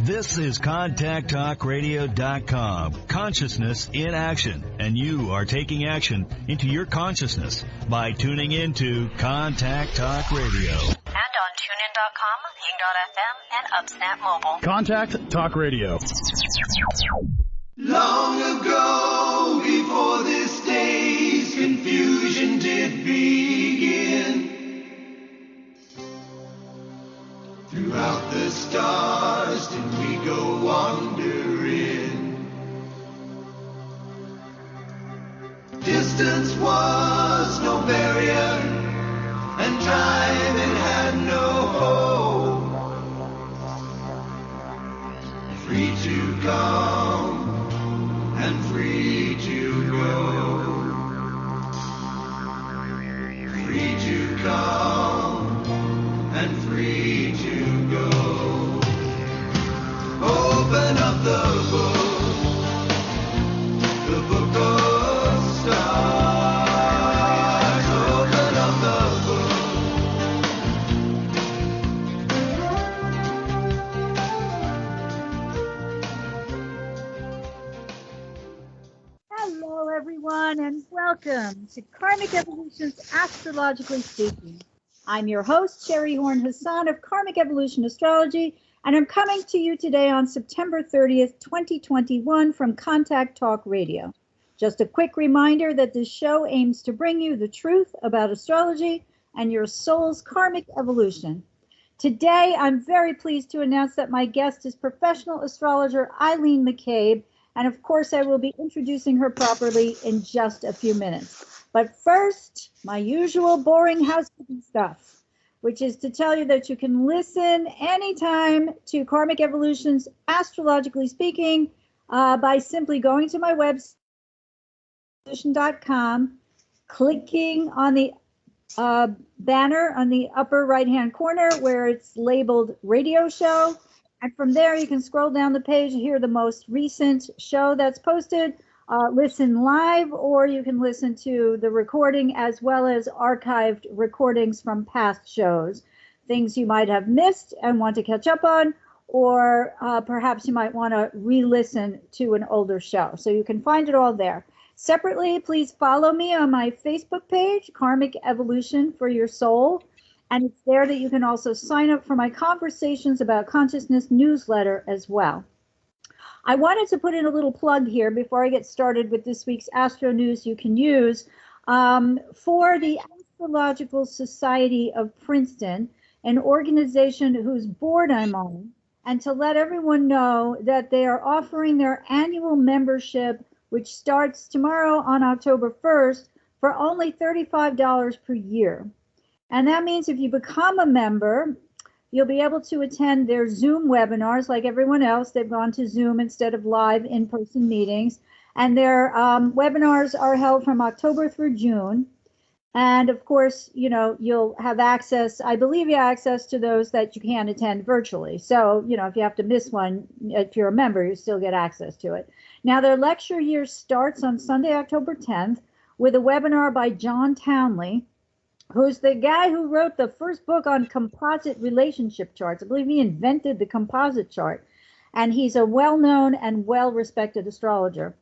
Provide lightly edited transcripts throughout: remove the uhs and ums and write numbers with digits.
This is ContactTalkRadio.com. Consciousness in action. And you are taking action into your consciousness by tuning into Contact Talk Radio. And on TuneIn.com, Ping.fm, and UpSnap Mobile. Contact Talk Radio. Long ago, before this day's confusion did begin, throughout the stars did we go wandering. Distance was no barrier, and time it had no hope. Free to come and free to go. Free to come and free to go. Open up the book of stars. Open up the Hello, everyone, and welcome to Karmic Evolution's Astrologically Speaking. I'm your host, Sherry Horn Hassan of Karmic Evolution Astrology, and I'm coming to you today on September 30th, 2021 from Contact Talk Radio. Just a quick reminder that this show aims to bring you the truth about astrology and your soul's karmic evolution. Today, I'm very pleased to announce that my guest is professional astrologer Eileen Mccabe, and of course, I will be introducing her properly in just a few minutes. But first, my usual boring housekeeping stuff, which is to tell you that you can listen anytime to Karmic Evolution's Astrologically Speaking by simply going to my website, evolution.com, clicking on the banner on the upper right-hand corner where it's labeled Radio Show. And from there, you can scroll down the page and hear the most recent show that's posted, listen live, or you can listen to the recording as well as archived recordings from past shows, things you might have missed and want to catch up on, or perhaps you might want to re-listen to an older show. So you can find it all there. Separately, please follow me on my Facebook page, Karmic Evolution for Your Soul. And it's there that you can also sign up for my Conversations About Consciousness newsletter as well. I wanted to put in a little plug here before I get started with this week's Astro News you can use. For the Astrological Society of Princeton, an organization whose board I'm on, and to let everyone know that they are offering their annual membership, which starts tomorrow on October 1st, for only $35 per year. And that means if you become a member, you'll be able to attend their Zoom webinars like everyone else. They've gone to Zoom instead of live in-person meetings. And their webinars are held from October through June. And of course, you know, you'll have access, I believe you have access to those that you can't attend virtually. So, you know, if you have to miss one, if you're a member, you still get access to it. Now, their lecture year starts on Sunday, October 10th, with a webinar by John Townley, who's the guy who wrote the first book on composite relationship charts. I believe he invented the composite chart, and he's a well-known and well-respected astrologer.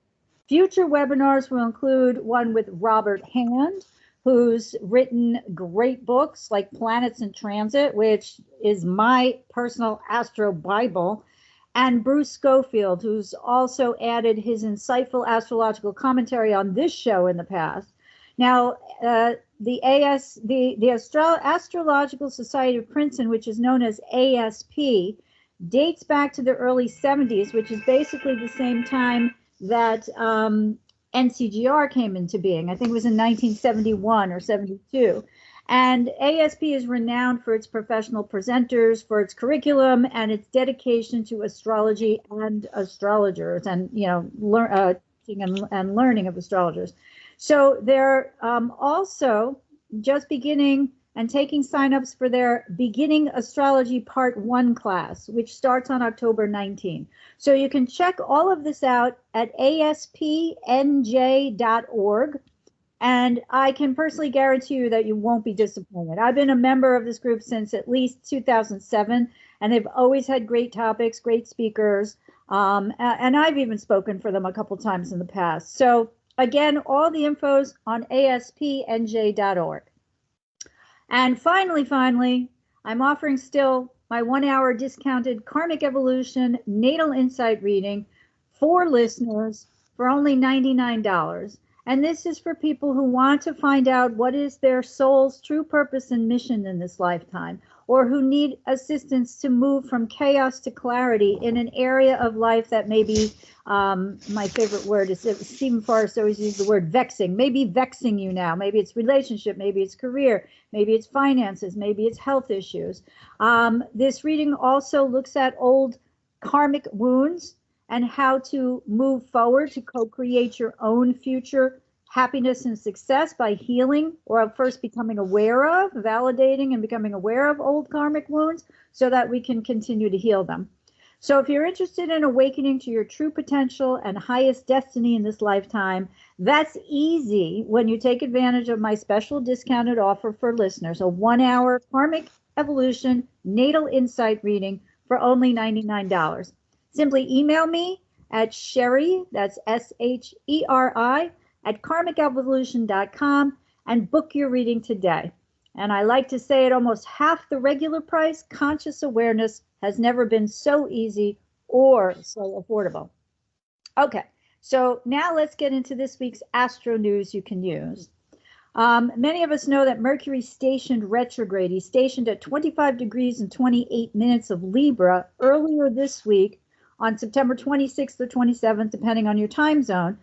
Future webinars will include one with Robert Hand, who's written great books like Planets in Transit, which is my personal astro Bible, and Bruce Schofield, who's also added his insightful astrological commentary on this show in the past. Now, the Astrological Society of Princeton, which is known as ASP, dates back to the early 70s, which is basically the same time that NCGR came into being. I think it was in 1971 or 72. And ASP is renowned for its professional presenters, for its curriculum, and its dedication to astrology and astrologers, and, you know, teaching and learning of astrologers. So they're also just beginning and taking signups for their Beginning Astrology Part 1 class, which starts on October 19. So you can check all of this out at aspnj.org. And I can personally guarantee you that you won't be disappointed. I've been a member of this group since at least 2007, And they've always had great topics, great speakers. And I've even spoken for them a couple times in the past. So again, all the info's on aspnj.org. And finally, I'm offering still my 1-hour discounted Karmic Evolution Natal Insight reading for listeners for only $99. And this is for people who want to find out what is their soul's true purpose and mission in this lifetime, or who need assistance to move from chaos to clarity in an area of life that may be, my favorite word is, Stephen Forrest always uses the word vexing, maybe vexing you now. Maybe it's relationship, maybe it's career, maybe it's finances, maybe it's health issues. This reading also looks at old karmic wounds and how to move forward to co-create your own future happiness and success by healing, or first becoming aware of, validating and becoming aware of old karmic wounds so that we can continue to heal them. So if you're interested in awakening to your true potential and highest destiny in this lifetime, that's easy when you take advantage of my special discounted offer for listeners, a 1-hour Karmic Evolution Natal Insight reading for only $99. Simply email me at Sherry, that's SHERI, at karmicevolution.com and book your reading today. And I like to say at almost half the regular price, conscious awareness has never been so easy or so affordable. Okay, so now let's get into this week's Astro news you can use. Many of us know that Mercury stationed retrograde. He's stationed at 25 degrees and 28 minutes of Libra earlier this week on September 26th or 27th, depending on your time zone.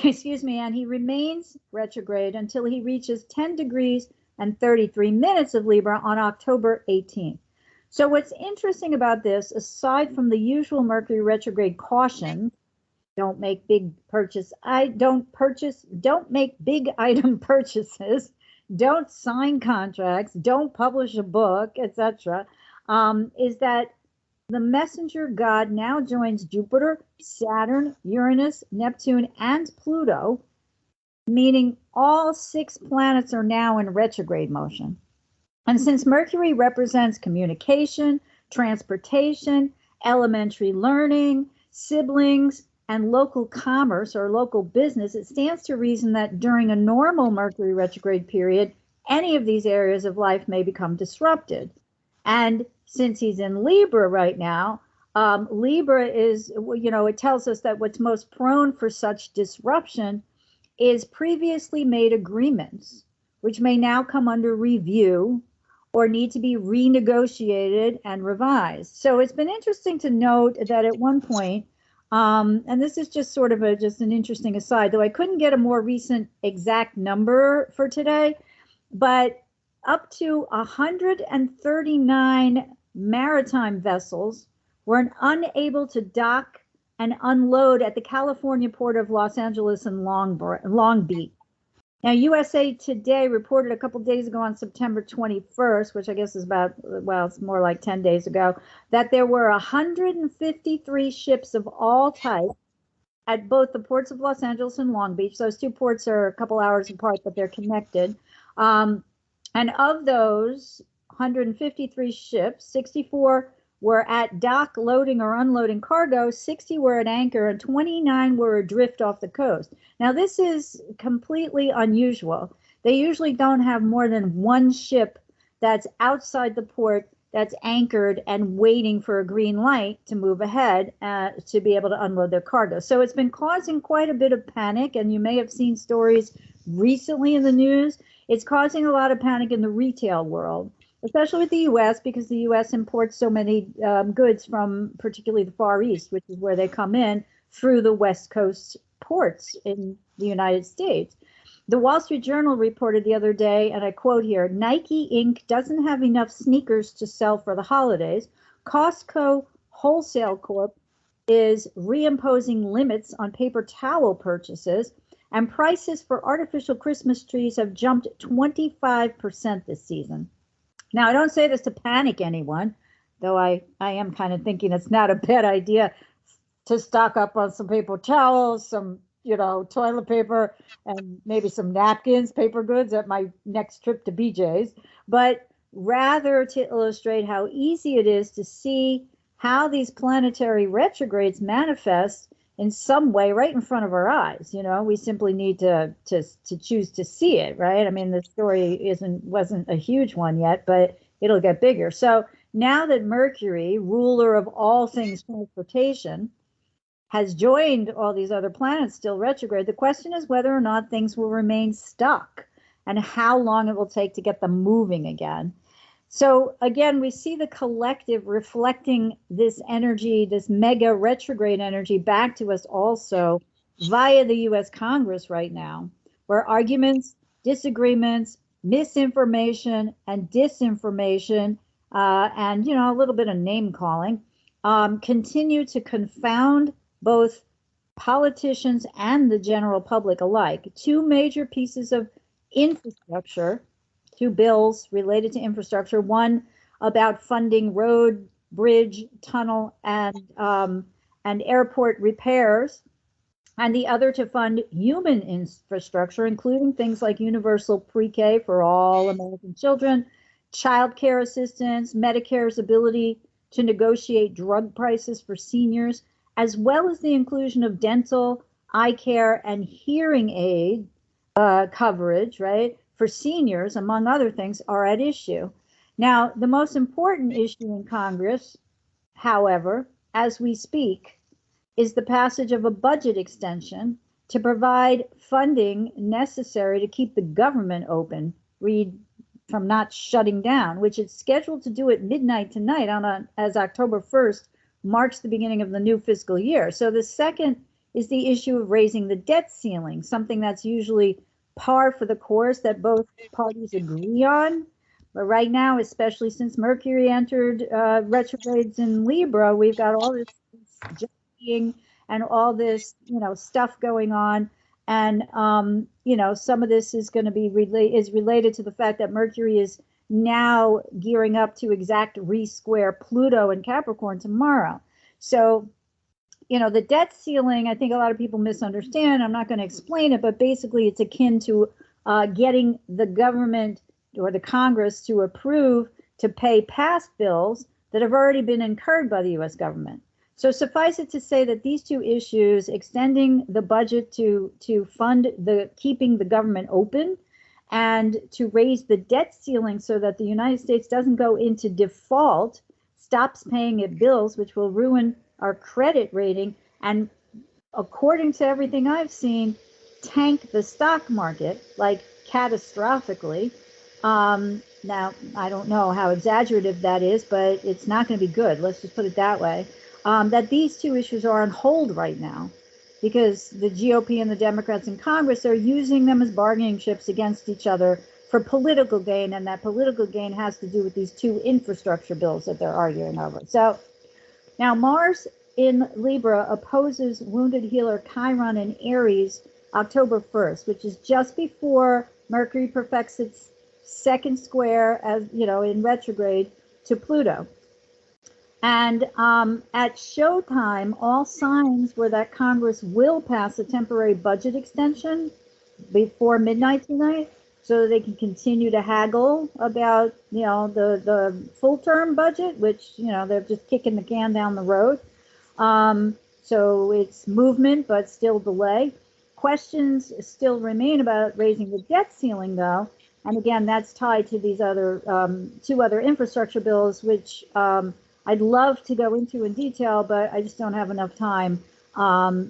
Excuse me, and he remains retrograde until he reaches 10 degrees and 33 minutes of Libra on October 18th. So what's interesting about this, aside from the usual Mercury retrograde caution, don't make big don't make big item purchases, don't sign contracts, don't publish a book, etc., is that the messenger god now joins Jupiter, Saturn, Uranus, Neptune, and Pluto, meaning all 6 planets are now in retrograde motion. And since Mercury represents communication, transportation, elementary learning, siblings, and local commerce or local business, it stands to reason that during a normal Mercury retrograde period, any of these areas of life may become disrupted. And since he's in Libra right now, Libra is, it tells us that what's most prone for such disruption is previously made agreements, which may now come under review or need to be renegotiated and revised. So it's been interesting to note that at one point, and this is just sort of just an interesting aside, though I couldn't get a more recent exact number for today, but up to 139 maritime vessels were unable to dock and unload at the California port of Los Angeles and Long Beach. Now, USA Today reported a couple days ago on September 21st, which I guess is it's more like 10 days ago, that there were 153 ships of all types at both the ports of Los Angeles and Long Beach. Those two ports are a couple hours apart, but they're connected. And of those 153 ships, 64 were at dock loading or unloading cargo, 60 were at anchor, and 29 were adrift off the coast. Now, this is completely unusual. They usually don't have more than one ship that's outside the port that's anchored and waiting for a green light to move ahead to be able to unload their cargo. So it's been causing quite a bit of panic, and you may have seen stories recently in the news. It's causing a lot of panic in the retail world, especially with the U.S., because the U.S. imports so many goods from particularly the Far East, which is where they come in through the West Coast ports in the United States. The Wall Street Journal reported the other day, and I quote here, Nike Inc. doesn't have enough sneakers to sell for the holidays. Costco Wholesale Corp. is reimposing limits on paper towel purchases, and prices for artificial Christmas trees have jumped 25% this season. Now, I don't say this to panic anyone, though I am kind of thinking it's not a bad idea to stock up on some paper towels, some, toilet paper, and maybe some napkins, paper goods at my next trip to BJ's. But rather to illustrate how easy it is to see how these planetary retrogrades manifest in some way right in front of our eyes. We simply need to choose to see it, right? I mean, the story wasn't a huge one yet, but it'll get bigger. So now that Mercury, ruler of all things transportation, has joined all these other planets still retrograde, the question is whether or not things will remain stuck and how long it will take to get them moving again. So again, we see the collective reflecting this energy, this mega retrograde energy back to us also via the US Congress right now, where arguments, disagreements, misinformation, and disinformation, and a little bit of name calling, continue to confound both politicians and the general public alike. Two major pieces of infrastructure, two bills related to infrastructure, one about funding road, bridge, tunnel, and airport repairs, and the other to fund human infrastructure, including things like universal pre-K for all American children, child care assistance, Medicare's ability to negotiate drug prices for seniors, as well as the inclusion of dental, eye care, and hearing aid coverage, right, for seniors, among other things, are at issue. Now, the most important issue in Congress, however, as we speak, is the passage of a budget extension to provide funding necessary to keep the government open, read from not shutting down, which it's scheduled to do at midnight tonight as October 1st marks the beginning of the new fiscal year. So the second is the issue of raising the debt ceiling, something that's usually par for the course that both parties agree on. But right now, especially since Mercury entered retrogrades in Libra, we've got all this jockeying and all this, stuff going on. And, some of this is going to be related to the fact that Mercury is now gearing up to exact re-square Pluto in Capricorn tomorrow. So, the debt ceiling, I think a lot of people misunderstand. I'm not going to explain it, but basically it's akin to getting the government or the Congress to approve to pay past bills that have already been incurred by the U.S. government. So suffice it to say that these two issues, extending the budget to fund keeping the government open and to raise the debt ceiling so that the United States doesn't go into default, stops paying its bills, which will ruin our credit rating, and according to everything I've seen, tank the stock market, like catastrophically. Now, I don't know how exaggerative that is, but it's not going to be good. Let's just put it that way. That these two issues are on hold right now because the GOP and the Democrats in Congress are using them as bargaining chips against each other for political gain, and that political gain has to do with these two infrastructure bills that they're arguing over. So now Mars in Libra opposes wounded healer Chiron in Aries October 1st, which is just before Mercury perfects its second square, as in retrograde, to Pluto. And at showtime, all signs were that Congress will pass a temporary budget extension before midnight tonight, so they can continue to haggle about, the full-term budget, which, they're just kicking the can down the road. So it's movement, but still delay. Questions still remain about raising the debt ceiling, though. And again, that's tied to these other two other infrastructure bills, which I'd love to go into in detail, but I just don't have enough time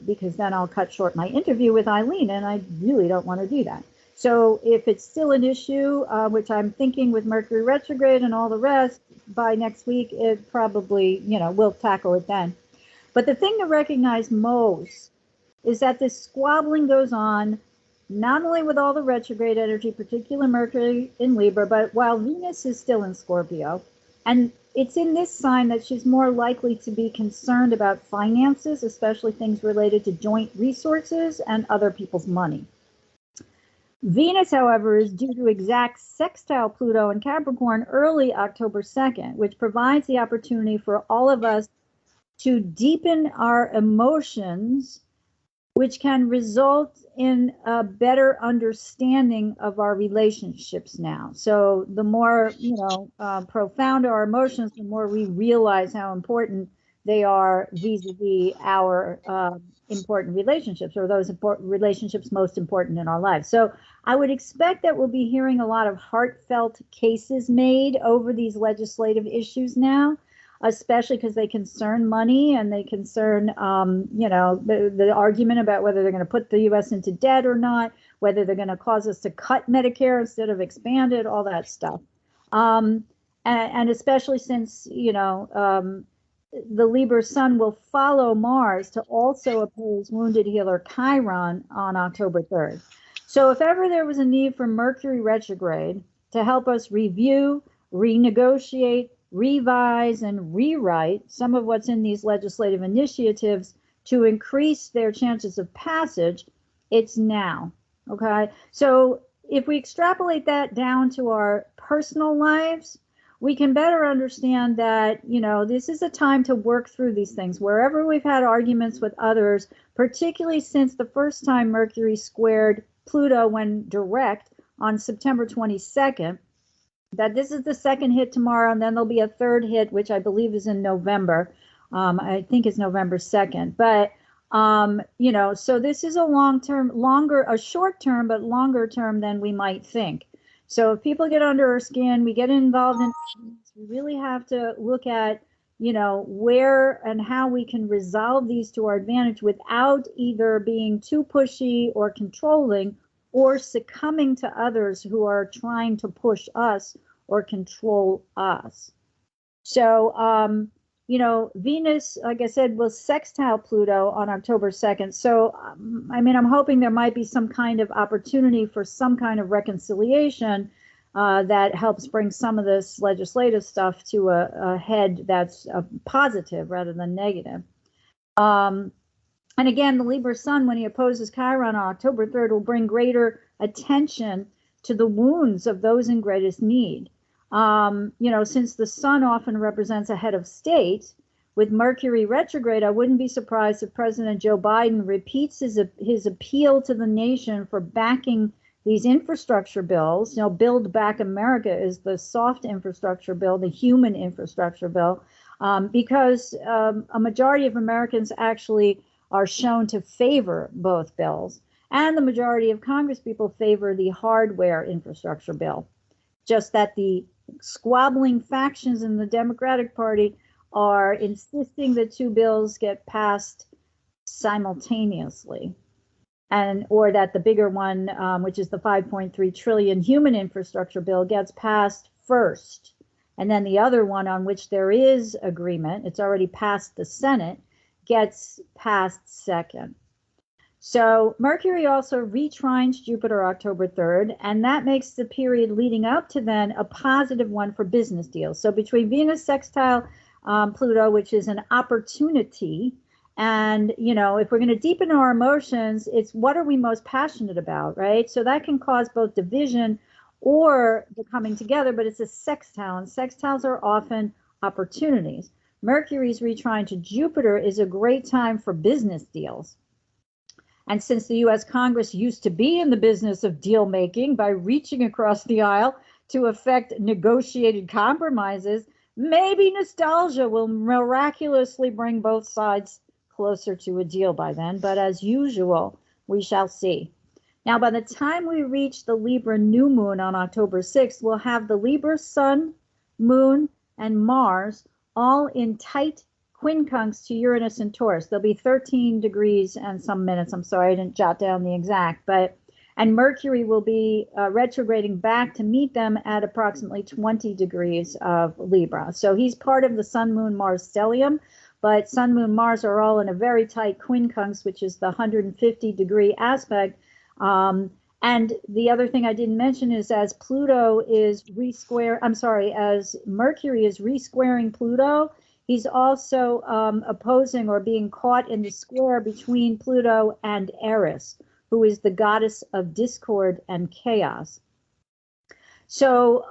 because then I'll cut short my interview with Eileen, and I really don't want to do that. So if it's still an issue, which I'm thinking with Mercury retrograde and all the rest, by next week, it probably, we'll tackle it then. But the thing to recognize most is that this squabbling goes on not only with all the retrograde energy, particularly Mercury in Libra, but while Venus is still in Scorpio. And it's in this sign that she's more likely to be concerned about finances, especially things related to joint resources and other people's money. Venus, however, is due to exact sextile Pluto in Capricorn early October 2nd, which provides the opportunity for all of us to deepen our emotions which can result in a better understanding of our relationships now. So the more, profound our emotions, the more we realize how important they are vis-a-vis our important relationships, or those important relationships most important in our lives. So I would expect that we'll be hearing a lot of heartfelt cases made over these legislative issues now, especially because they concern money and they concern, the argument about whether they're going to put the U.S. into debt or not, whether they're going to cause us to cut Medicare instead of expand it, all that stuff. And especially since, the Libra sun will follow Mars to also oppose wounded healer Chiron on October 3rd. So if ever there was a need for Mercury retrograde to help us review, renegotiate, revise, and rewrite some of what's in these legislative initiatives to increase their chances of passage, it's now. Okay, so if we extrapolate that down to our personal lives, we can better understand that, this is a time to work through these things. Wherever we've had arguments with others, particularly since the first time Mercury squared Pluto when direct on September 22nd, that this is the second hit tomorrow, and then there'll be a third hit, which I believe is in November. I think it's November 2nd. But, so this is a short term, but longer term than we might think. So if people get under our skin, we get involved in, we really have to look at, where and how we can resolve these to our advantage without either being too pushy or controlling or succumbing to others who are trying to push us or control us. So, Venus, like I said, will sextile Pluto on October 2nd. So, I'm hoping there might be some kind of opportunity for some kind of reconciliation that helps bring some of this legislative stuff to a head that's positive rather than negative. And again, the Libra sun, when he opposes Chiron on October 3rd, will bring greater attention to the wounds of those in greatest need. Since the sun often represents a head of state, with Mercury retrograde, I wouldn't be surprised if President Joe Biden repeats his appeal to the nation for backing these infrastructure bills. Build Back America is the soft infrastructure bill, the human infrastructure bill, because a majority of Americans actually are shown to favor both bills, and the majority of Congress people favor the hardware infrastructure bill. Just that the squabbling factions in the Democratic Party are insisting the two bills get passed simultaneously, or that the bigger one, which is the 5.3 trillion human infrastructure bill, gets passed first, and then the other one, on which there is agreement, it's already passed the Senate, gets passed second. So Mercury also re-trines Jupiter October 3rd, and that makes the period leading up to then a positive one for business deals. So between Venus sextile Pluto, which is an opportunity, and, if we're going to deepen our emotions, it's what are we most passionate about, right? So that can cause both division or the coming together, but it's a sextile, and sextiles are often opportunities. Mercury's retrine to Jupiter is a great time for business deals. And since the U.S. Congress used to be in the business of deal making by reaching across the aisle to effect negotiated compromises, maybe nostalgia will miraculously bring both sides closer to a deal by then. But as usual, we shall see. Now, by the time we reach the Libra New Moon on October 6th, we'll have the Libra Sun, Moon, and Mars all in tight quincunx to Uranus and Taurus. There'll be 13 degrees and some minutes. I'm sorry, I didn't jot down the exact, and Mercury will be retrograding back to meet them at approximately 20 degrees of Libra. So he's part of the Sun, Moon, Mars stellium, but Sun, Moon, Mars are all in a very tight quincunx, which is the 150 degree aspect. And the other thing I didn't mention is as as Mercury is re-squaring Pluto, he's also opposing or being caught in the square between Pluto and Eris, who is the goddess of discord and chaos. So,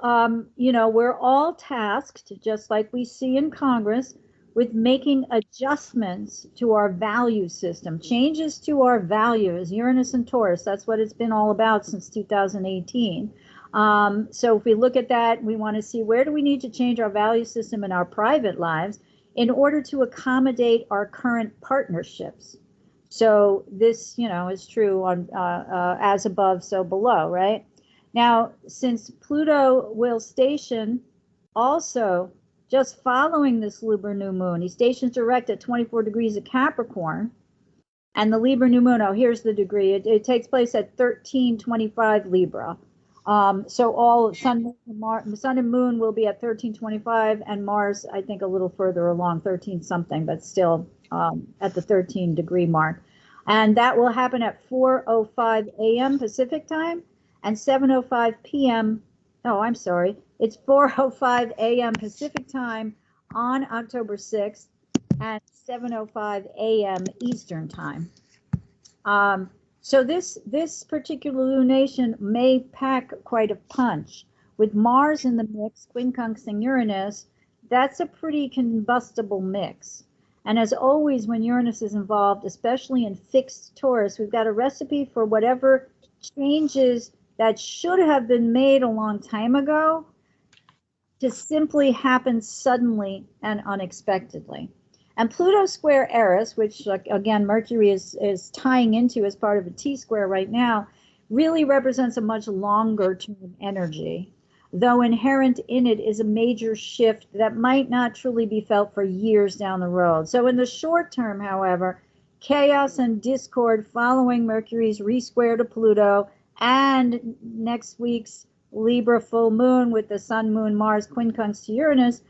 we're all tasked, just like we see in Congress, with making adjustments to our value system, changes to our values, Uranus and Taurus. That's what it's been all about since 2018. So if we look at that, we want to see where do we need to change our value system in our private lives in order to accommodate our current partnerships. So this, is true on as above, so below, right? Now, since Pluto will station also just following this Libra new moon, he stations direct at 24 degrees of Capricorn, and the Libra new moon, here's the degree, it takes place at 1325 Libra. So all sun and moon will be at 1325, and Mars, I think, a little further along, 13 something, but still at the 13 degree mark. And that will happen at 4:05 a.m. Pacific time and 7:05 p.m. Oh, I'm sorry. It's 4:05 a.m. Pacific time on October 6th and 7:05 a.m. Eastern time. So this particular lunation may pack quite a punch. With Mars in the mix, quincunxing Uranus, that's a pretty combustible mix. And as always, when Uranus is involved, especially in fixed Taurus, we've got a recipe for whatever changes that should have been made a long time ago to simply happen suddenly and unexpectedly. And Pluto square Eris, which again Mercury is tying into as part of a T-square right now, really represents a much longer term energy, though inherent in it is a major shift that might not truly be felt for years down the road. So in the short term, however, chaos and discord following Mercury's re-square to Pluto and next week's Libra full moon with the Sun, Moon, Mars quincunx to Uranus,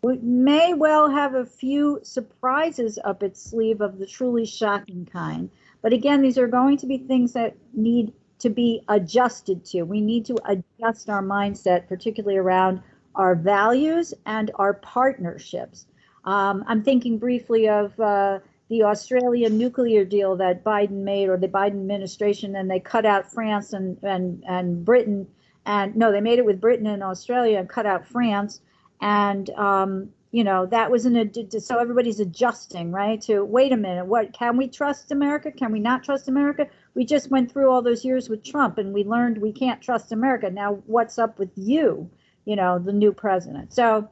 we may well have a few surprises up its sleeve of the truly shocking kind. But again, these are going to be things that need to be adjusted to. We need to adjust our mindset, particularly around our values and our partnerships. I'm thinking briefly of the Australian nuclear deal that Biden made, or the Biden administration, and they cut out France and Britain. And no, they made it with Britain and Australia and cut out France. And, that was so everybody's adjusting, right? To wait a minute, what, can we trust America? Can we not trust America? We just went through all those years with Trump and we learned we can't trust America. Now, what's up with you, the new president? So,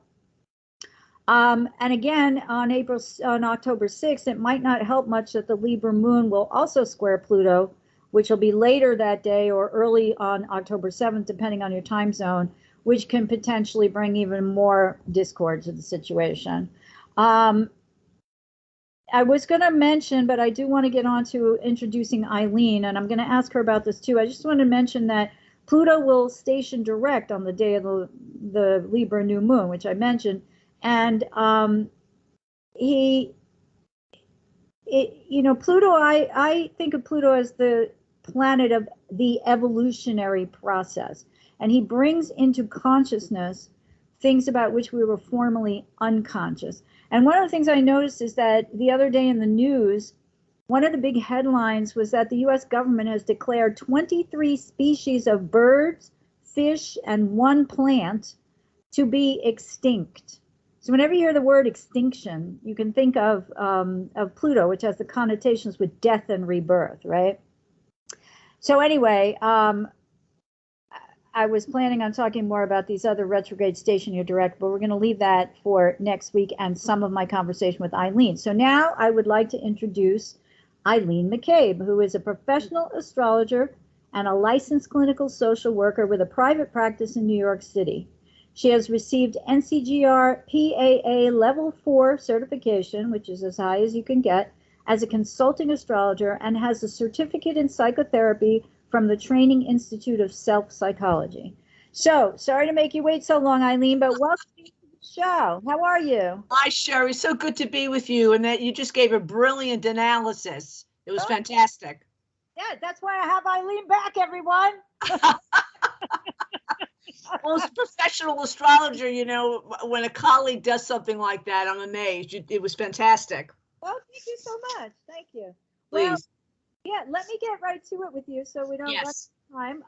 and again, on October 6th, it might not help much that the Libra moon will also square Pluto, which will be later that day or early on October 7th, depending on your time zone, which can potentially bring even more discord to the situation. I was going to mention, but I do want to get on to introducing Eileen, and I'm going to ask her about this too. I just want to mention that Pluto will station direct on the day of the Libra new moon, which I mentioned, and Pluto, I think of Pluto as the planet of the evolutionary process. And he brings into consciousness things about which we were formerly unconscious. And one of the things I noticed is that the other day in the news, one of the big headlines was that the U.S. government has declared 23 species of birds, fish, and one plant to be extinct. So whenever you hear the word extinction, you can think of Pluto, which has the connotations with death and rebirth, right? So anyway, I was planning on talking more about these other retrograde station year direct, but we're going to leave that for next week and some of my conversation with Eileen. So now I would like to introduce Eileen Mccabe, who is a professional astrologer and a licensed clinical social worker with a private practice in New York City. She has received NCGR PAA Level 4 certification, which is as high as you can get, as a consulting astrologer, and has a certificate in psychotherapy from the Training Institute of Self-Psychology. So, sorry to make you wait so long, Eileen, but welcome to the show. How are you? Hi, Sherry. So good to be with you, and that you just gave a brilliant analysis. It was fantastic. Yeah, that's why I have Eileen back, everyone. Well, as a professional astrologer, when a colleague does something like that, I'm amazed. It was fantastic. Well, thank you so much. Thank you. Please. Well, yeah, let me get right to it with you so we don't run out of time.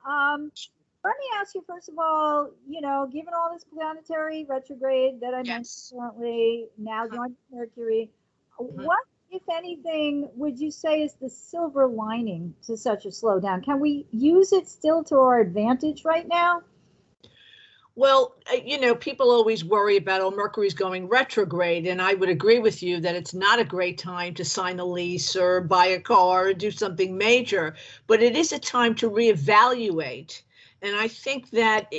Let me ask you, first of all, given all this planetary retrograde that I mentioned currently, now joined Mercury, what, if anything, would you say is the silver lining to such a slowdown? Can we use it still to our advantage right now? Well, people always worry about, oh, Mercury's going retrograde. And I would agree with you that it's not a great time to sign a lease or buy a car or do something major. But it is a time to reevaluate. And I think that,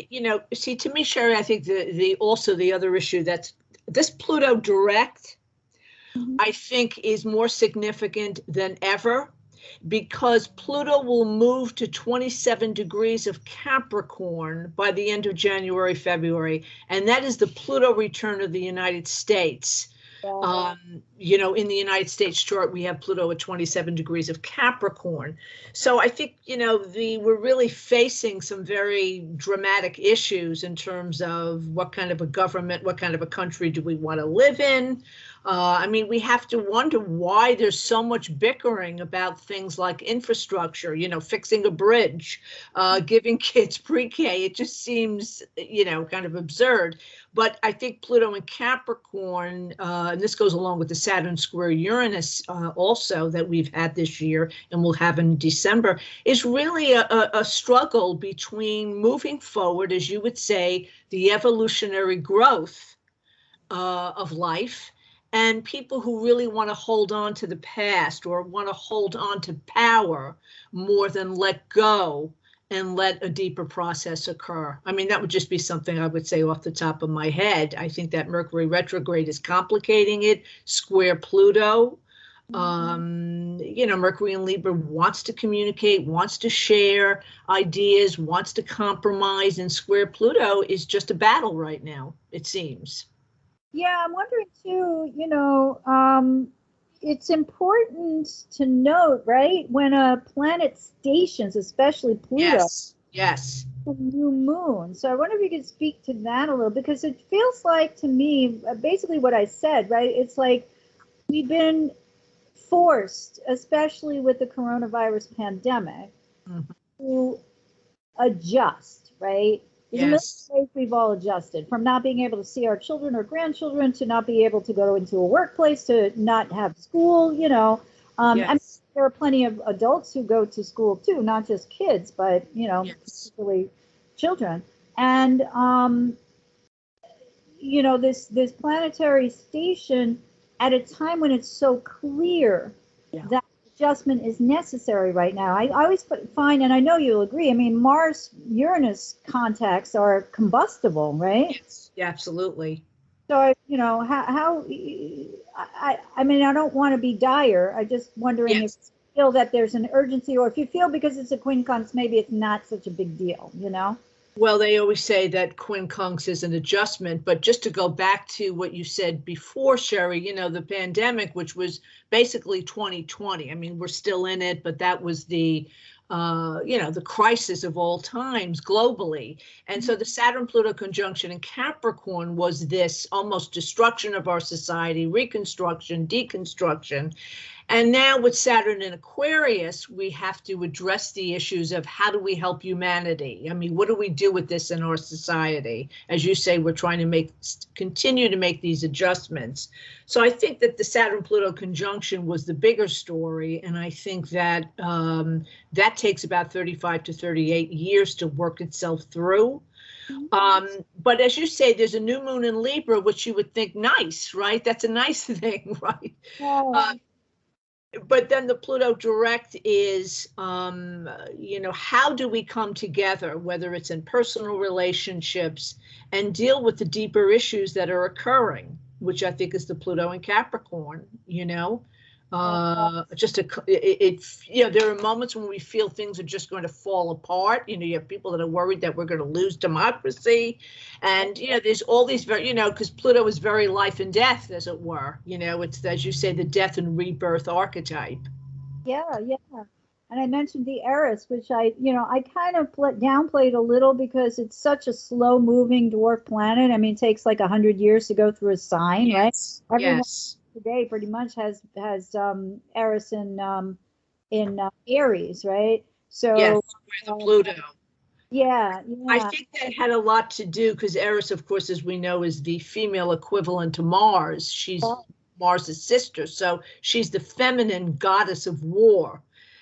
see, to me, Sherry, I think the other issue that's this Pluto direct, I think is more significant than ever, because Pluto will move to 27 degrees of Capricorn by the end of January, February. And that is the Pluto return of the United States. In the United States chart, we have Pluto at 27 degrees of Capricorn. So I think, we're really facing some very dramatic issues in terms of what kind of a government, what kind of a country do we want to live in? We have to wonder why there's so much bickering about things like infrastructure, fixing a bridge, giving kids pre-K. It just seems, kind of absurd. But I think Pluto in Capricorn, and this goes along with the Saturn square Uranus also that we've had this year and we'll have in December, is really a struggle between moving forward, as you would say, the evolutionary growth of life, and people who really want to hold on to the past or want to hold on to power more than let go and let a deeper process occur. That would just be something I would say off the top of my head. I think that Mercury retrograde is complicating it. Square Pluto. Mercury in Libra wants to communicate, wants to share ideas, wants to compromise, and square Pluto is just a battle right now, it seems. Yeah, I'm wondering too, it's important to note, right, when a planet stations, especially Pluto, yes, the new moon. So I wonder if you could speak to that a little, because it feels like to me, basically what I said, right, it's like we've been forced, especially with the coronavirus pandemic, to adjust, right? In many ways, we've all adjusted, from not being able to see our children or grandchildren to not be able to go into a workplace, to not have school, And there are plenty of adults who go to school too, not just kids, but, particularly children. And, this planetary station at a time when it's so clear that adjustment is necessary right now. I always find, and I know you'll agree, Mars-Uranus contacts are combustible, right? Yes, yeah, absolutely. So, I don't want to be dire. I just wondering if you feel that there's an urgency, or if you feel because it's a quincunx, maybe it's not such a big deal, Well, they always say that quincunx is an adjustment, but just to go back to what you said before, Sherry, the pandemic, which was basically 2020. We're still in it, but that was the crisis of all times globally. And so the Saturn-Pluto conjunction in Capricorn was this almost destruction of our society, reconstruction, deconstruction. And now with Saturn in Aquarius, we have to address the issues of how do we help humanity? What do we do with this in our society? As you say, we're trying to continue to make these adjustments. So I think that the Saturn-Pluto conjunction was the bigger story. And I think that that takes about 35 to 38 years to work itself through. But as you say, there's a new moon in Libra, which you would think nice, right? That's a nice thing, right? But then the Pluto direct is, how do we come together, whether it's in personal relationships, and deal with the deeper issues that are occurring, which I think is the Pluto in Capricorn, there are moments when we feel things are just going to fall apart. You have people that are worried that we're going to lose democracy. And, there's all these because Pluto is very life and death, as it were. It's, as you say, the death and rebirth archetype. Yeah. And I mentioned the Eris, which I kind of downplayed a little because it's such a slow moving dwarf planet. It takes like 100 years to go through a sign, right? Everyone today pretty much has Eris in Aries, right? So yes, with Pluto. Yeah, I yeah. think that had a lot to do because Eris, of course, as we know, is the female equivalent to Mars. She's Mars's sister, so she's the feminine goddess of war.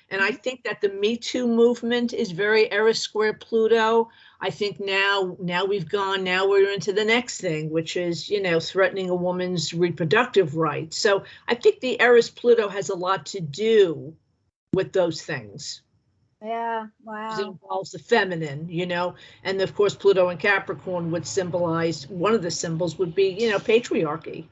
And I think that the Me Too movement is very Eris square Pluto. I think now we're into the next thing, which is, threatening a woman's reproductive rights. So I think the Eris Pluto has a lot to do with those things. Yeah, It wow. involves the feminine, and of course Pluto and Capricorn would symbolize, one of the symbols would be, patriarchy,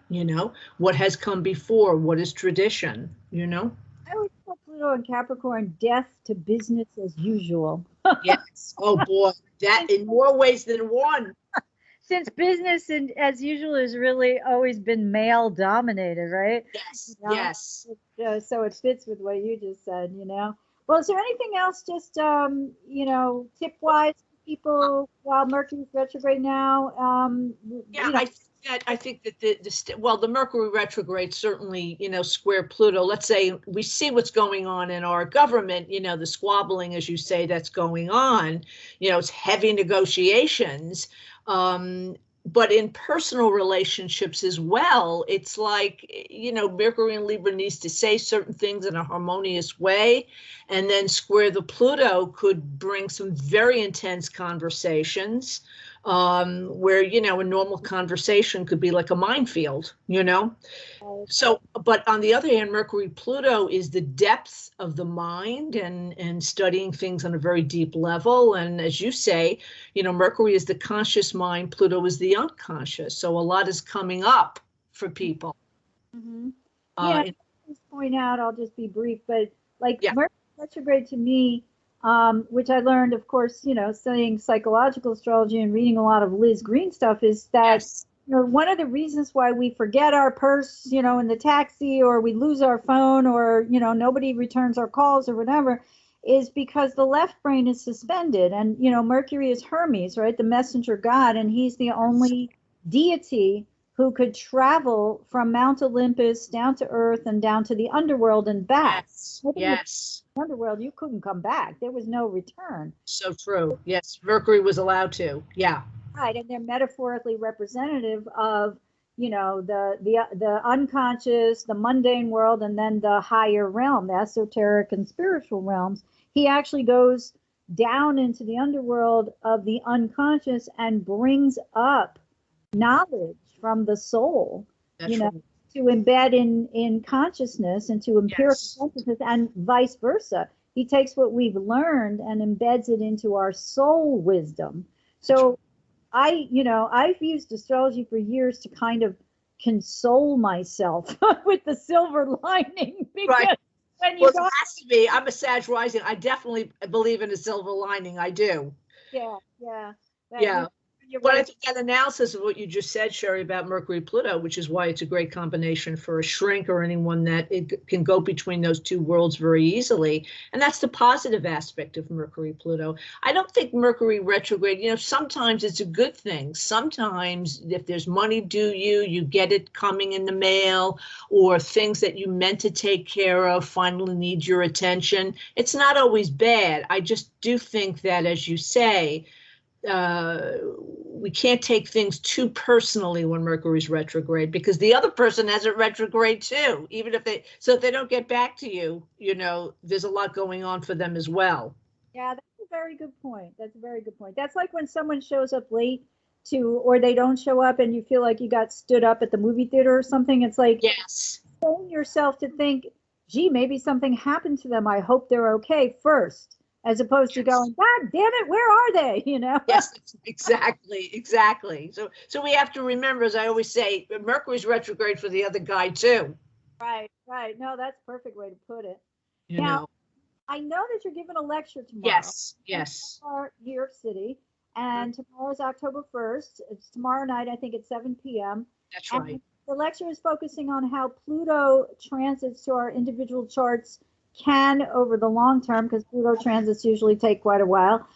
what has come before, what is tradition. I always call Pluto and Capricorn death to business as usual. Yes. Oh boy, that in more ways than one. Since business as usual has really always been male dominated, right? Yes. You know? Yes. So it fits with what you just said, Well, is there anything else just, tip wise for people while Mercury's retrograde now? Yeah, I think that the Mercury retrograde certainly, square Pluto. Let's say we see what's going on in our government, the squabbling, as you say, that's going on. It's heavy negotiations. But in personal relationships as well, it's like, Mercury and Libra needs to say certain things in a harmonious way. And then square the Pluto could bring some very intense conversations, where, a normal conversation could be like a minefield, So, but on the other hand, Mercury Pluto is the depth of the mind and studying things on a very deep level. And as you say, Mercury is the conscious mind, Pluto is the unconscious. So a lot is coming up for people. Mm-hmm. Yeah, at this point out, I'll just be brief, but Mercury retrograde to me, which I learned, of course, studying psychological astrology and reading a lot of Liz Green stuff, is that one of the reasons why we forget our purse, in the taxi, or we lose our phone, or nobody returns our calls or whatever, is because the left brain is suspended. And Mercury is Hermes, right, the messenger god, and he's the only deity who could travel from Mount Olympus down to Earth and down to the underworld and back. Yes. Underworld, you couldn't come back. There was no return. So true. Yes, Mercury was allowed to. Yeah. Right, and they're metaphorically representative of, the unconscious, the mundane world, and then the higher realm, the esoteric and spiritual realms. He actually goes down into the underworld of the unconscious and brings up knowledge from the soul, That's right. to embed in consciousness and to empirical consciousness, and vice versa. He takes what we've learned and embeds it into our soul wisdom. So I've used astrology for years to kind of console myself with the silver lining. Because when you it has to be. I'm a Sag rising. I definitely believe in a silver lining. I do. Yeah. But I think that analysis of what you just said, Sherry, about Mercury Pluto, which is why it's a great combination for a shrink or anyone that it can go between those two worlds very easily. And that's the positive aspect of Mercury Pluto. I don't think Mercury retrograde, sometimes it's a good thing. Sometimes if there's money due you get it coming in the mail, or things that you meant to take care of finally need your attention. It's not always bad. I just do think that, as you say, we can't take things too personally when Mercury's retrograde, because the other person has it retrograde too. Even if they don't get back to you, there's a lot going on for them as well. Yeah, that's a very good point. That's like when someone shows up late or they don't show up and you feel like you got stood up at the movie theater or something. It's like, train yourself to think, gee, maybe something happened to them. I hope they're okay first. As opposed to going, God damn it, where are they? Yes, exactly. So we have to remember, as I always say, Mercury's retrograde for the other guy too. Right. No, that's a perfect way to put it. Now, I know that you're giving a lecture tomorrow. Yes. In New York City, and tomorrow's October 1st. It's tomorrow night, I think, at 7 p.m. That's right. The lecture is focusing on how Pluto transits to our individual charts can, over the long term, because Pluto transits usually take quite a while,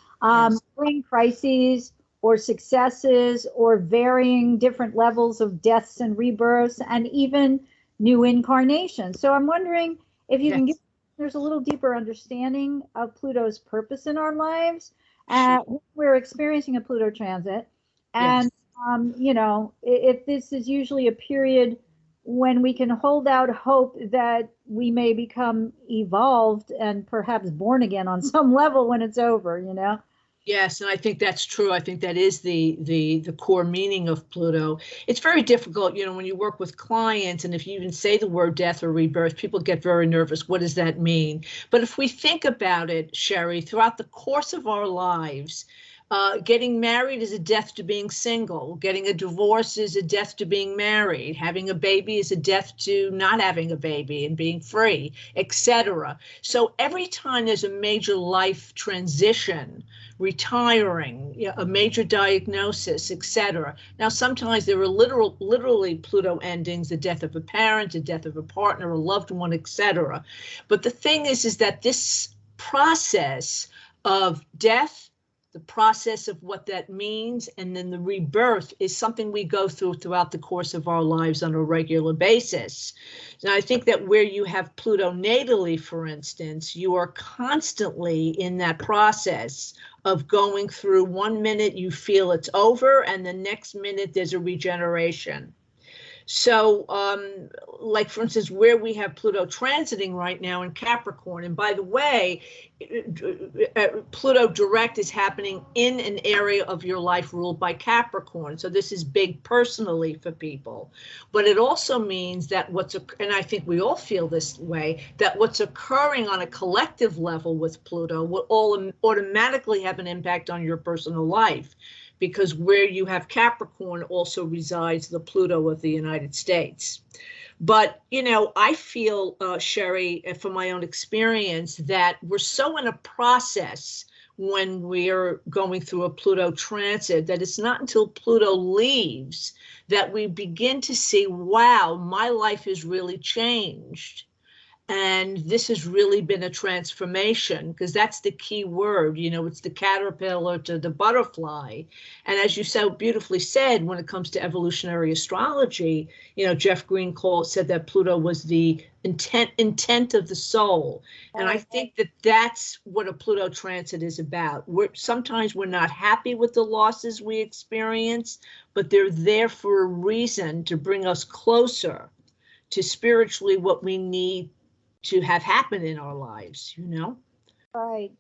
bring crises or successes or varying different levels of deaths and rebirths and even new incarnations. So I'm wondering if you can give there's a little deeper understanding of Pluto's purpose in our lives, We're experiencing a Pluto transit. And, Yes. you know, if this is usually a period when we can hold out hope that we may become evolved and perhaps born again on some level when it's over, you know? Yes, and I think that's true. I think that is the core meaning of Pluto. It's very difficult, you know, when you work with clients, and if you even say the word death or rebirth, people get very nervous. What does that mean? But if we think about it, Sherry, throughout the course of our lives, getting married is a death to being single. Getting a divorce is a death to being married. Having a baby is a death to not having a baby and being free, etc. So every time there's a major life transition, retiring, you know, a major diagnosis, etc. Now, sometimes there are literally Pluto endings, the death of a parent, the death of a partner, a loved one, etc. But the thing is that this process of death, the process of what that means, and then the rebirth is something we go throughout the course of our lives on a regular basis. And I think that where you have Pluto natally, for instance, you are constantly in that process of going through. 1 minute you feel it's over, and the next minute there's a regeneration. So, like, for instance, where we have Pluto transiting right now in Capricorn, and by the way, Pluto direct is happening in an area of your life ruled by Capricorn. So this is big personally for people. But it also means that and I think we all feel this way, that what's occurring on a collective level with Pluto will all automatically have an impact on your personal life, because where you have Capricorn also resides the Pluto of the United States. But, you know, I feel, Sherry, from my own experience, that we're so in a process when we're going through a Pluto transit that it's not until Pluto leaves that we begin to see, wow, my life has really changed. And this has really been a transformation, because that's the key word. You know, it's the caterpillar to the butterfly. And as you so beautifully said, when it comes to evolutionary astrology, you know, Jeff Green said that Pluto was the intent of the soul. And I think that that's what a Pluto transit is about. Sometimes we're not happy with the losses we experience, but they're there for a reason, to bring us closer to spiritually what we need to have happen in our lives, you know? Right.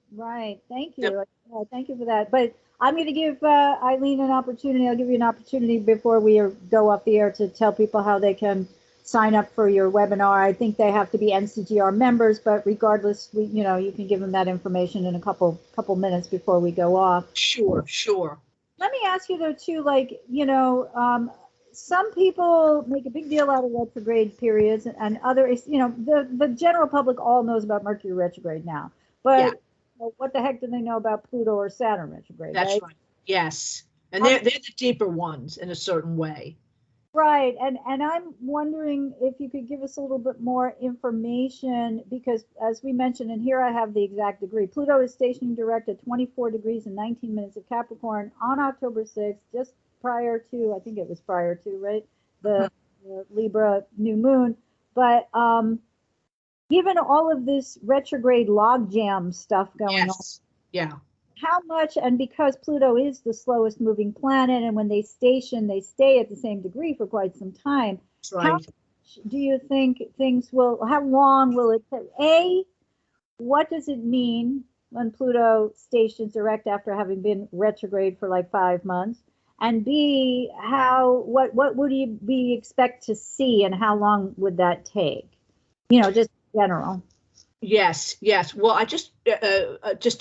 Thank you. Yep. Thank you for that. But I'm going to give Eileen an opportunity. I'll give you an opportunity before we go off the air to tell people how they can sign up for your webinar. I think they have to be NCGR members, but regardless, you can give them that information in a couple minutes before we go off. Sure. Let me ask you though too, like, some people make a big deal out of retrograde periods, and others, the general public all knows about Mercury retrograde now. But what the heck do they know about Pluto or Saturn retrograde? That's right. Yes. And they're the deeper ones in a certain way. Right. And I'm wondering if you could give us a little bit more information, because as we mentioned, and here I have the exact degree, Pluto is stationing direct at 24 degrees and 19 minutes of Capricorn on October 6th, just prior to, I think it was prior to, right, the Libra New Moon. But given all of this retrograde logjam stuff going on, how much, and because Pluto is the slowest moving planet, and when they stay at the same degree for quite some time, how much do you think how long will it take? What does it mean when Pluto stations direct after having been retrograde for like 5 months? And B, what would we expect to see, and how long would that take? Just in general. Yes. Well, I just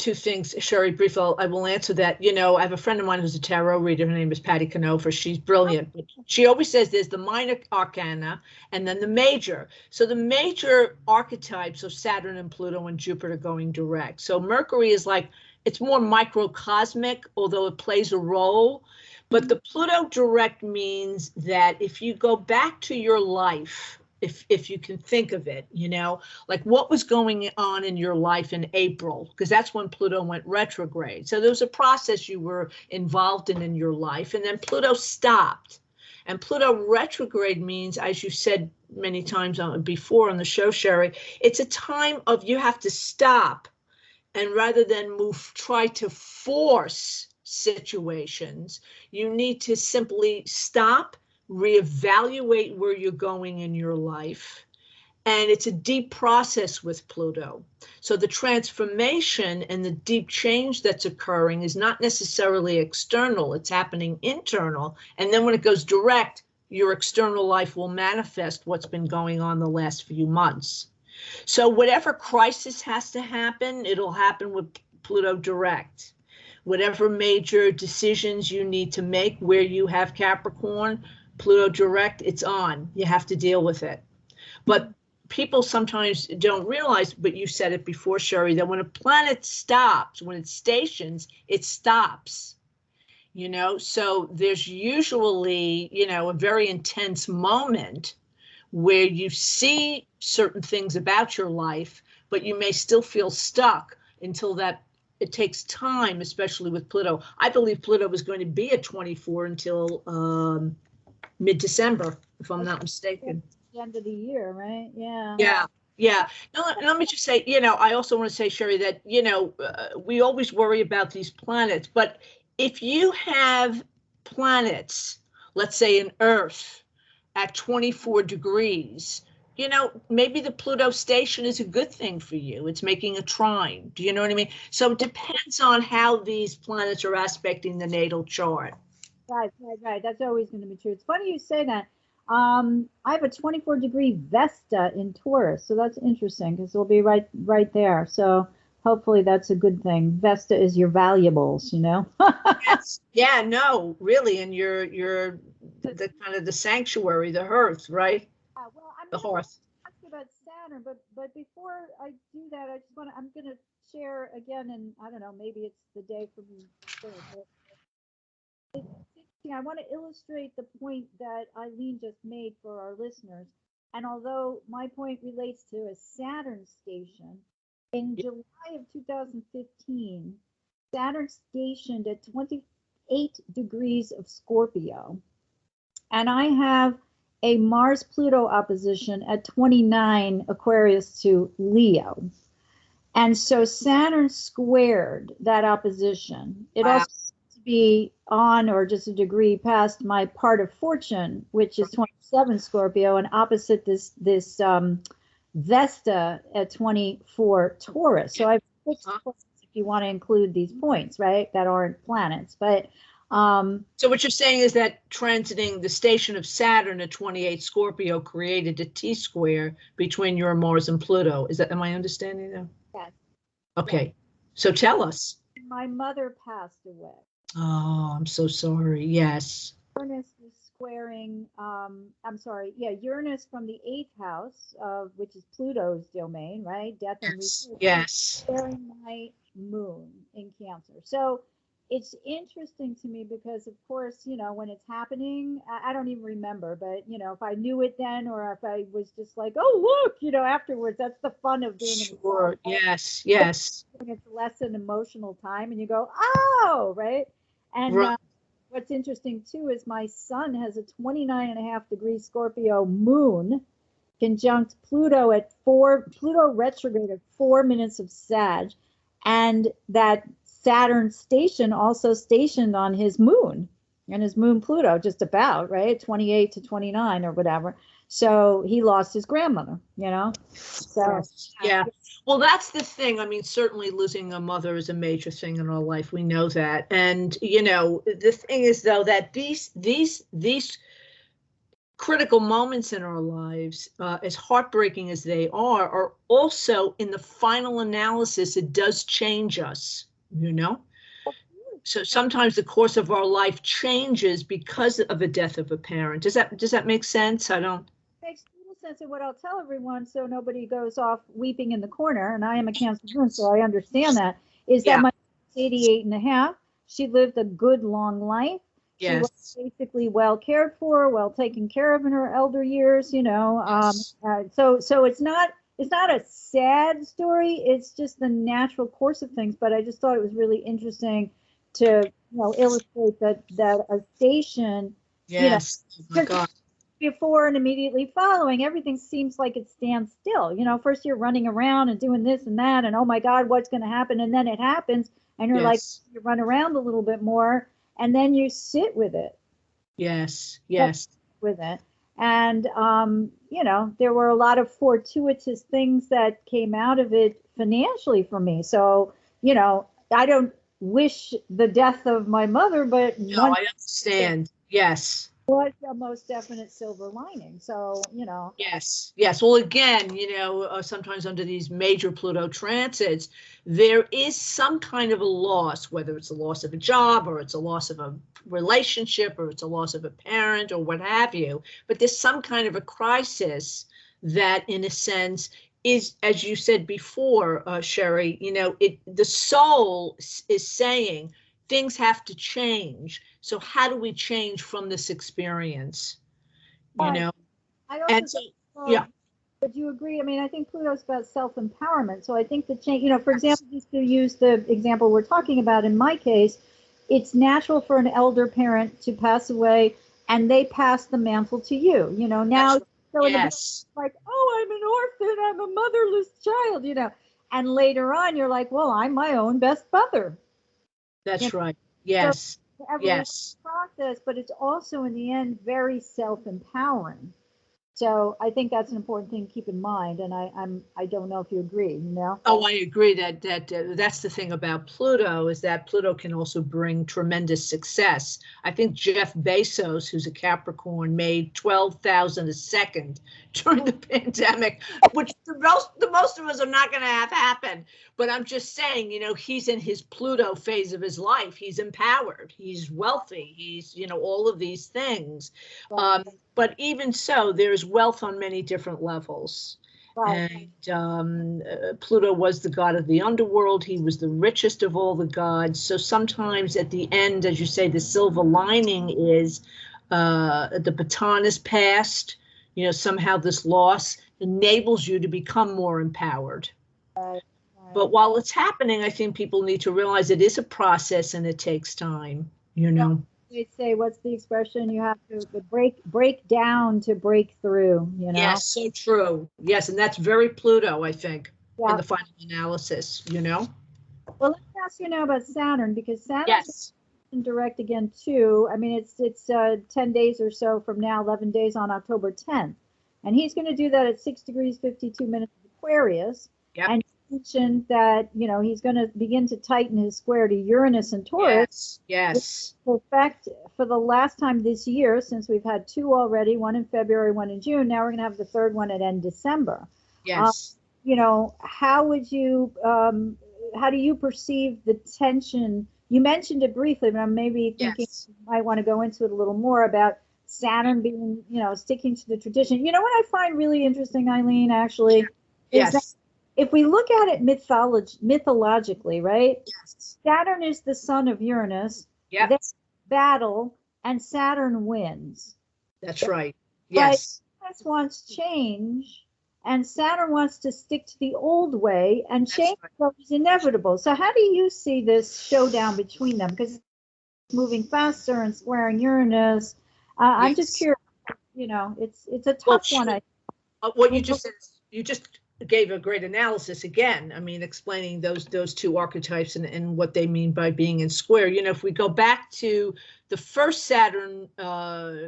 two things, Sherry, brief. I will answer that. I have a friend of mine who's a tarot reader. Her name is Patty Canover. She's brilliant. But she always says there's the minor arcana and then the major. So the major archetypes are Saturn and Pluto and Jupiter going direct. So Mercury is like, it's more microcosmic, although it plays a role. But the Pluto direct means that if you go back to your life, if you can think of it, like what was going on in your life in April, because that's when Pluto went retrograde. So there was a process you were involved in your life, and then Pluto stopped. And Pluto retrograde means, as you said many times before on the show, Sherry, it's a time of you have to stop And rather than try to force situations, you need to simply stop, reevaluate where you're going in your life. And it's a deep process with Pluto. So the transformation and the deep change that's occurring is not necessarily external, it's happening internal. And then when it goes direct, your external life will manifest what's been going on the last few months. So whatever crisis has to happen, it'll happen with Pluto direct. Whatever major decisions you need to make where you have Capricorn, Pluto direct, it's on. You have to deal with it. But people sometimes don't realize, but you said it before, Sherry, that when a planet stops, when it stations, it stops. You know, so there's usually, you know, a very intense moment where you see certain things about your life, but you may still feel stuck until that it takes time, especially with Pluto. I believe Pluto was going to be at 24 until mid-December, if I'm not mistaken. The end of the year, right? Yeah. Yeah. Yeah. Now, let me just say, you know, I also want to say, Sherry, that, you know, we always worry about these planets, but if you have planets, let's say an Earth at 24 degrees, you know, maybe the Pluto station is a good thing for you. It's making a trine. Do you know what I mean? So it depends on how these planets are aspecting the natal chart. Right. That's always going to be true. It's funny you say that. I have a 24-degree Vesta in Taurus, so that's interesting because it'll be right there. So hopefully that's a good thing. Vesta is your valuables, you know. Yes. Yeah, no, really, and you're the kind of the sanctuary, the hearth, right? Well, I'm The hearth. ask you about Saturn, but before I do that, I'm going to share again, and I don't know, maybe it's the day for me. It's interesting. I want to illustrate the point that Eileen just made for our listeners. And although my point relates to a Saturn station, in July of 2015, Saturn stationed at 28 degrees of Scorpio. And I have a Mars-Pluto opposition at 29 Aquarius to Leo. And so Saturn squared that opposition. It also be on or just a degree past my part of fortune, which is 27 Scorpio, and opposite this Vesta at 24 Taurus. So I've fixed points if you want to include these points, right? That aren't planets. But so what you're saying is that transiting the station of Saturn at 28 Scorpio created a T-square between your Mars and Pluto. Am I understanding that? Yes. Okay. Yes. So tell us. My mother passed away. Oh, I'm so sorry. Yes. Uranus was squaring, Uranus from the 8th house, which is Pluto's domain, right? Death and rebirth. Yes. Squaring my moon in Cancer. So it's interesting to me because, of course, you know, when it's happening, I don't even remember, but, you know, if I knew it then or if I was just like, oh, look, you know, afterwards, that's the fun of being in the Sure. Yes. Yes. It's less an emotional time and you go, oh, right. And what's interesting, too, is my son has a 29.5-degree Scorpio moon conjunct Pluto at Pluto retrograde at 4 minutes of Sag. And that Saturn station also stationed on his moon and his moon Pluto, just about, right? 28 to 29 or whatever. So he lost his grandmother, you know? So, yeah. Well, that's the thing. I mean, certainly losing a mother is a major thing in our life. We know that. And, you know, the thing is, though, that these critical moments in our lives, as heartbreaking as they are also, in the final analysis, it does change us, you know? So sometimes the course of our life changes because of the death of a parent. Does that make sense? Makes total sense. And what I'll tell everyone, so nobody goes off weeping in the corner, and I am a Cancer moon, so I understand that, is that my 88.5, she lived a good long life. Yes. She was basically well cared for, well taken care of in her elder years, you know. So it's not a sad story. It's just the natural course of things. But I just thought it was really interesting to, you know, illustrate that a station. Yes. You know, oh my God. before and immediately following, everything seems like it stands still. You know, first you're running around and doing this and that, and oh my God, what's going to happen? And then it happens, and you're like, Yes. you run around a little bit more, and then you sit with it. Yes. Yes. With it. And, you know, there were a lot of fortuitous things that came out of it financially for me. So, you know, I don't wish the death of my mother, but No, I understand. Yes. was the most definite silver lining. So, you know. Yes. Yes. Well, again, you know, sometimes under these major Pluto transits, there is some kind of a loss, whether it's a loss of a job or it's a loss of a relationship or it's a loss of a parent or what have you. But there's some kind of a crisis that, in a sense, is, as you said before, Sherry, you know, the soul is saying things have to change. So how do we change from this experience? You know, I also and so, think, yeah. But you agree? I mean, I think Pluto's about self-empowerment. So I think the change, you know, for example, just to use the example we're talking about, in my case, it's natural for an elder parent to pass away and they pass the mantle to you. You know, now, so Yes. like, oh, I'm an orphan, I'm a motherless child, you know, and later on you're like, well, I'm my own best mother. That's right. Yes. So Yes. process, but it's also in the end very self-empowering. So I think that's an important thing to keep in mind, and I don't know if you agree. You know? Oh, I agree that that's the thing about Pluto, is that Pluto can also bring tremendous success. I think Jeff Bezos, who's a Capricorn, made 12,000 a second during the pandemic, which the most of us are not going to have happen. But I'm just saying, you know, he's in his Pluto phase of his life. He's empowered. He's wealthy. He's, you know, all of these things. But even so, there's wealth on many different levels. Right. And Pluto was the god of the underworld. He was the richest of all the gods. So sometimes at the end, as you say, the silver lining is the baton is passed. You know, somehow this loss enables you to become more empowered. Right. But while it's happening, I think people need to realize it is a process and it takes time, you know. They say, what's the expression? You have to break down to break through, you know? Yes, so true. Yes, and that's very Pluto, I think, in the final analysis, you know? Well, let's ask you now about Saturn, because Saturn's in direct again, too. I mean, it's 10 days or so from now, 11 days on October 10th. And he's going to do that at 6 degrees, 52 minutes of Aquarius. Yep. And mentioned that, you know, he's going to begin to tighten his square to Uranus and Taurus. Yes. In fact, for the last time this year, since we've had two already, one in February, one in June, now we're going to have the third one at end December. Yes. You know, how do you perceive the tension? You mentioned it briefly, but I'm maybe thinking you might want to go into it a little more about Saturn being, you know, sticking to the tradition. You know what I find really interesting, Eileen, actually, is that if we look at it mythologically, right? Yes. Saturn is the son of Uranus. Yeah. They battle, and Saturn wins. That's right. Yes. But Uranus wants change, and Saturn wants to stick to the old way, and change is inevitable. So how do you see this showdown between them? Because it's moving faster and squaring Uranus. I'm just curious. You know, it's a tough one. What you just said, you just gave a great analysis again. I mean, explaining those two archetypes and what they mean by being in square. You know, if we go back to the first Saturn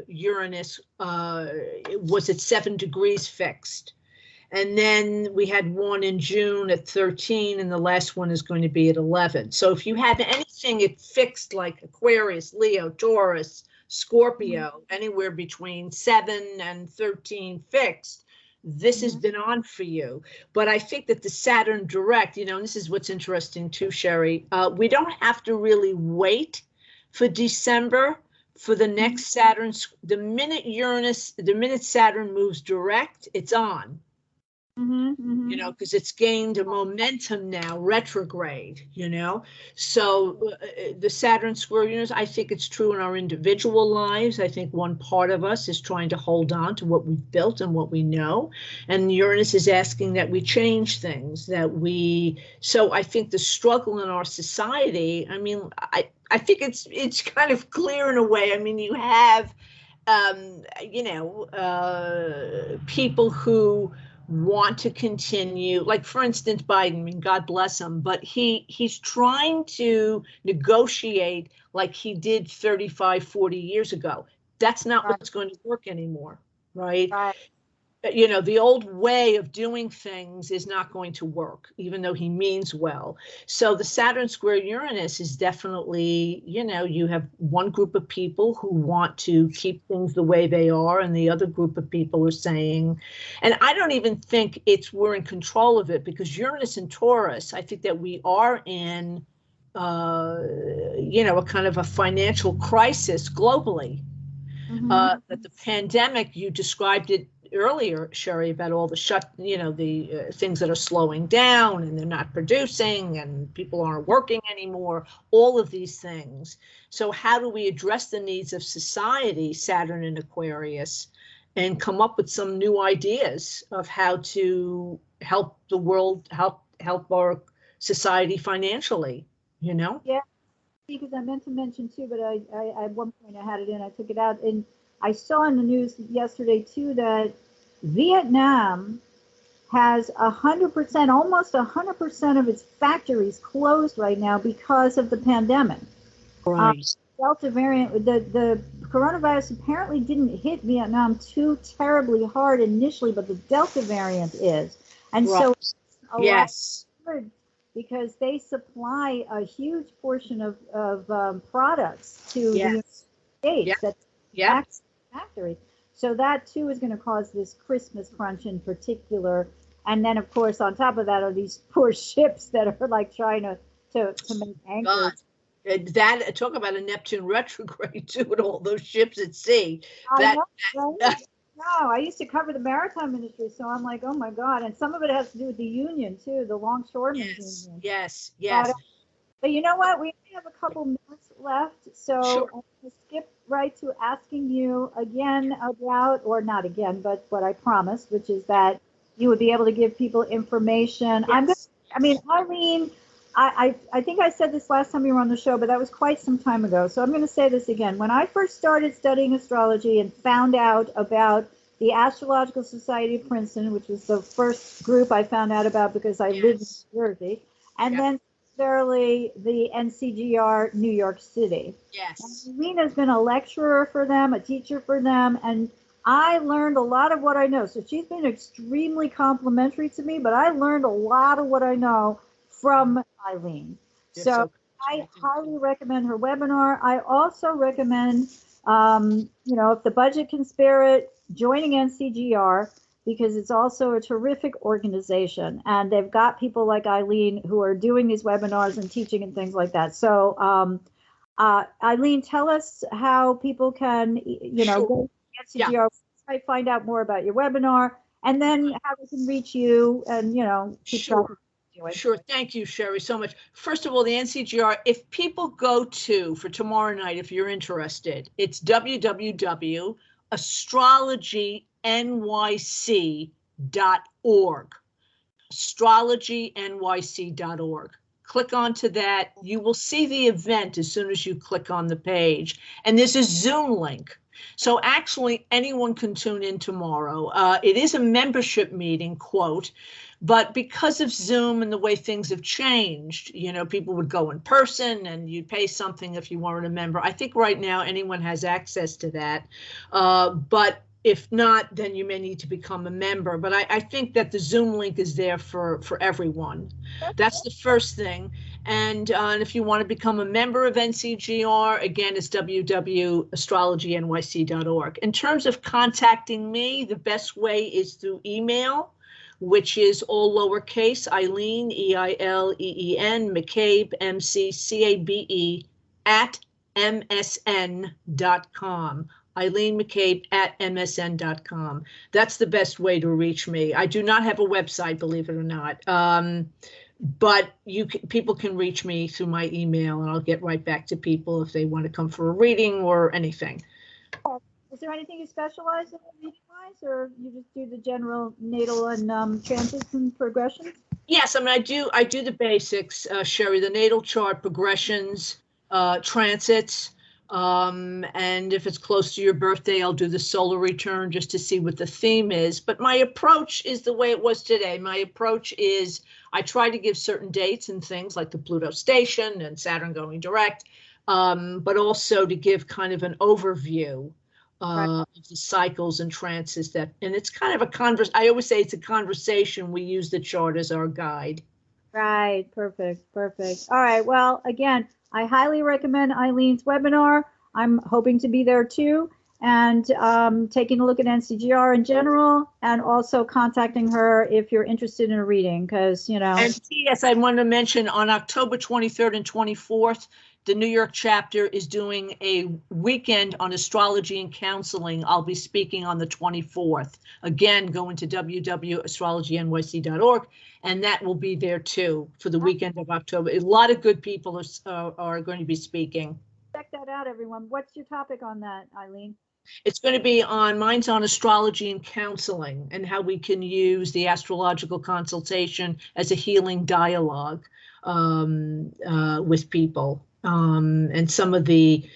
Uranus was at 7 degrees fixed. And then we had one in June at 13, and the last one is going to be at 11. So if you have anything it fixed like Aquarius, Leo, Taurus, Scorpio, anywhere between 7 and 13 fixed, this has been on for you. But I think that the Saturn direct, you know, and this is what's interesting too, Sherry, we don't have to really wait for December for the next Saturn. The minute Saturn moves direct, it's on. You know, because it's gained a momentum now, retrograde, you know. So the Saturn square Uranus, I think it's true in our individual lives. I think one part of us is trying to hold on to what we've built and what we know. And Uranus is asking that we change things, so I think the struggle in our society, I mean, I think it's kind of clear in a way. I mean, you have people who want to continue, like for instance, Biden, I mean, God bless him, but he's trying to negotiate like he did 35, 40 years ago. That's not what's going to work anymore, right? The old way of doing things is not going to work, even though he means well. So the Saturn square Uranus is definitely, you have one group of people who want to keep things the way they are, and the other group of people are saying, and I don't even think we're in control of it, because Uranus and Taurus, I think that we are in, a kind of a financial crisis globally. That the pandemic, you described it earlier, Sherry, about all the things that are slowing down and they're not producing and people aren't working anymore, all of these things. So how do we address the needs of society, Saturn and Aquarius, and come up with some new ideas of how to help the world, help our society financially, Yeah, because I meant to mention too, but I at one point I had it in, I took it out, and I saw in the news yesterday too that Vietnam has 100%, almost 100% of its factories closed right now because of the pandemic. Right. Delta variant, the coronavirus apparently didn't hit Vietnam too terribly hard initially, but the Delta variant is, and so yes. Because they supply a huge portion of products to the United States that's factory. So that too is going to cause this Christmas crunch in particular. And then of course on top of that are these poor ships that are like trying to make anchors. That, talk about a Neptune retrograde too, and all those ships at sea. No, I used to cover the maritime industry, so I'm like, oh my God. And some of it has to do with the union too, the longshoremen's union. Yes. But you know what? We only have a couple minutes left, so sure. I'm going to skip right to asking you again about, or not again, but what I promised, which is that you would be able to give people information. Yes. Eileen, I think I said this last time you were on the show, but that was quite some time ago. So I'm going to say this again. When I first started studying astrology and found out about the Astrological Society of Princeton, which was the first group I found out about because I lived in New Jersey, and then necessarily the NCGR New York City. Yes. And Lena's been a lecturer for them, a teacher for them, and I learned a lot of what I know. So she's been extremely complimentary to me, but I learned a lot of what I know from Eileen. So I highly recommend her webinar. I also recommend, if the budget can spare it, joining NCGR, because it's also a terrific organization, and they've got people like Eileen who are doing these webinars and teaching and things like that. So Eileen, tell us how people can, go to NCGR website, find out more about your webinar, and then how they can reach you and, keep track of what Sure. Thank you, Sherry, so much. First of all, the NCGR, if people go for tomorrow night, if you're interested, it's www.astrologynyc.org. astrologynyc.org. Click onto that. You will see the event as soon as you click on the page. And there's a Zoom link. So actually anyone can tune in tomorrow. It is a membership meeting, quote, but because of Zoom and the way things have changed, people would go in person and you'd pay something if you weren't a member. I think right now anyone has access to that. But if not, then you may need to become a member. But I think that the Zoom link is there for everyone. That's the first thing. And if you want to become a member of NCGR, again, it's www.astrologynyc.org. In terms of contacting me, the best way is through email, which is all lowercase, Eileen, EILEEN, McCabe, MCCABE, @msn.com. Eileen McCabe @msn.com. That's the best way to reach me. I do not have a website, believe it or not. But people can reach me through my email, and I'll get right back to people if they want to come for a reading or anything. Is there anything you specialize in reading-wise, or you just do the general natal and transits and progressions? Yes, I do the basics, Sherry, the natal chart, progressions, transits, And if it's close to your birthday, I'll do the solar return just to see what the theme is. But my approach is the way it was today. My approach is I try to give certain dates and things like the Pluto station and Saturn going direct, but also to give kind of an overview of the cycles and trances and it's kind of I always say it's a conversation. We use the chart as our guide. Right. Perfect. All right. Well, again, I highly recommend Eileen's webinar. I'm hoping to be there too, and taking a look at NCGR in general, and also contacting her if you're interested in a reading, because, you know. And yes, I want to mention on October 23rd and 24th, the New York chapter is doing a weekend on astrology and counseling. I'll be speaking on the 24th. Again, going to www.astrologynyc.org, and that will be there too for the weekend of October. A lot of good people are going to be speaking. Check that out, everyone. What's your topic on that, Eileen? It's going to be mine's on astrology and counseling and how we can use the astrological consultation as a healing dialogue with people. And some of the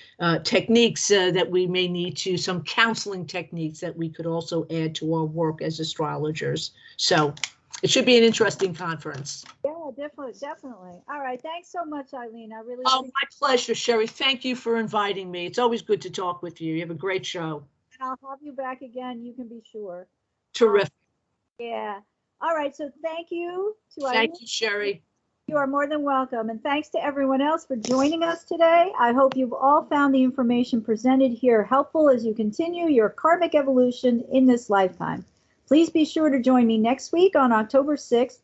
techniques that we may need to, some counseling techniques that we could also add to our work as astrologers. So it should be an interesting conference. Yeah, definitely. All right. Thanks so much, Eileen. I really my pleasure, Sherry. Thank you for inviting me. It's always good to talk with you. You have a great show. And I'll have you back again. You can be sure. Terrific. Yeah. All right. So thank you to Eileen. Thank you, Sherry. You are more than welcome. And thanks to everyone else for joining us today. I hope you've all found the information presented here helpful as you continue your karmic evolution in this lifetime. Please be sure to join me next week on October 6th.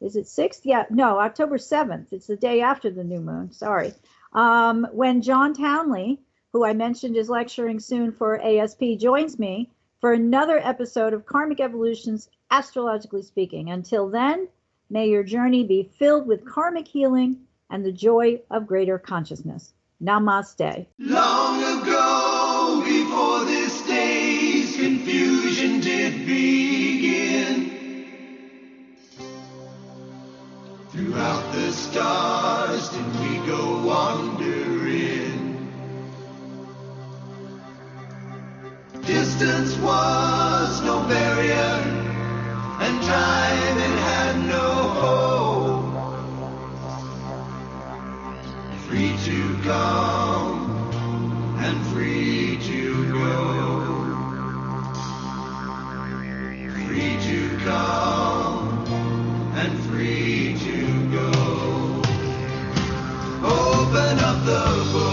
Is it 6th? Yeah, no, October 7th. It's the day after the new moon. Sorry. When John Townley, who I mentioned is lecturing soon for ASP, joins me for another episode of Karmic Evolutions, Astrologically Speaking. Until then, may your journey be filled with karmic healing and the joy of greater consciousness. Namaste. Long ago, before this day's confusion did begin, throughout the stars did we go wandering. Distance was no barrier, and time it had no hope. Free to come and free to go. Free to come and free to go. Open up the book.